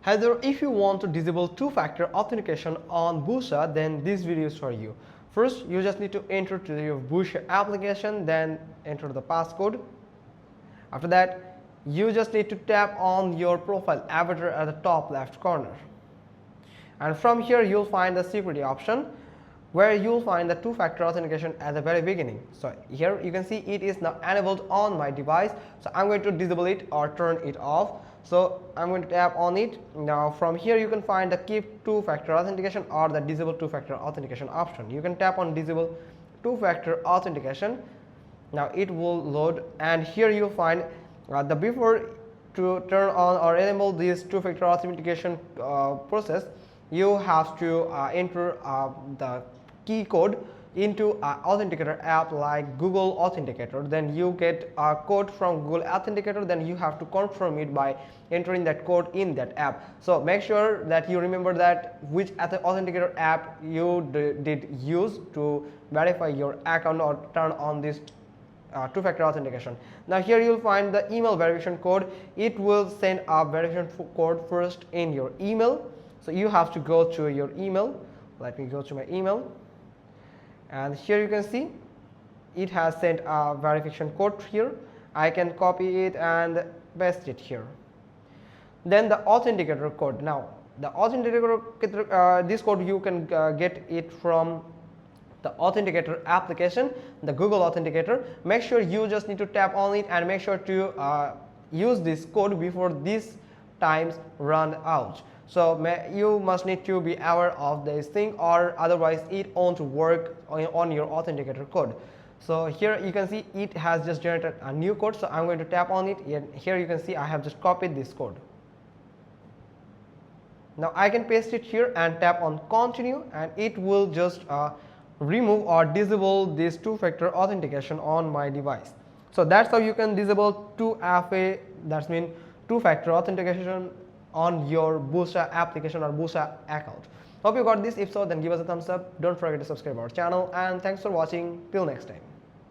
However, if you want to disable two-factor authentication on Busha, then this video is for you. First, you just need to enter to your Busha application, then enter the passcode. After that, you just need to tap on your profile avatar at the top left corner. And from here, you'll find the security option, where you'll find the two-factor authentication at the very beginning. So here you can see it is now enabled on my device. So I'm going to disable it or turn it off. So I'm going to tap on it. Now from here you can find the keep two-factor authentication or the disable two-factor authentication option. You can tap on disable two-factor authentication. Now it will load, and here you'll find the before to turn on or enable this two-factor authentication process, you have to enter the key code into an authenticator app like Google Authenticator. Then you get a code from Google Authenticator, then you have to confirm it by entering that code in that app. So make sure that you remember that which authenticator app you did use to verify your account or turn on this two-factor authentication. Now here you'll find the email verification code. It will send a verification code first in your email. So you have to go to your email. Let me go to my email, and here you can see it has sent a verification code here. I can copy it and paste it here. Then the authenticator code. Now the authenticator, this code you can get it from the authenticator application, the Google Authenticator. Make sure you just need to tap on it and make sure to use this code before these times run out. So you must need to be aware of this thing, or otherwise it won't work on your authenticator code. So here you can see it has just generated a new code. So I'm going to tap on it, and here you can see I have just copied this code. Now I can paste it here and tap on continue, and it will just remove or disable this two-factor authentication on my device. So that's how you can disable 2FA, that means two-factor authentication, on your Busha application or Busha account. Hope you got this. If so, then give us a thumbs up. Don't forget to subscribe our channel, and thanks for watching. Till next time.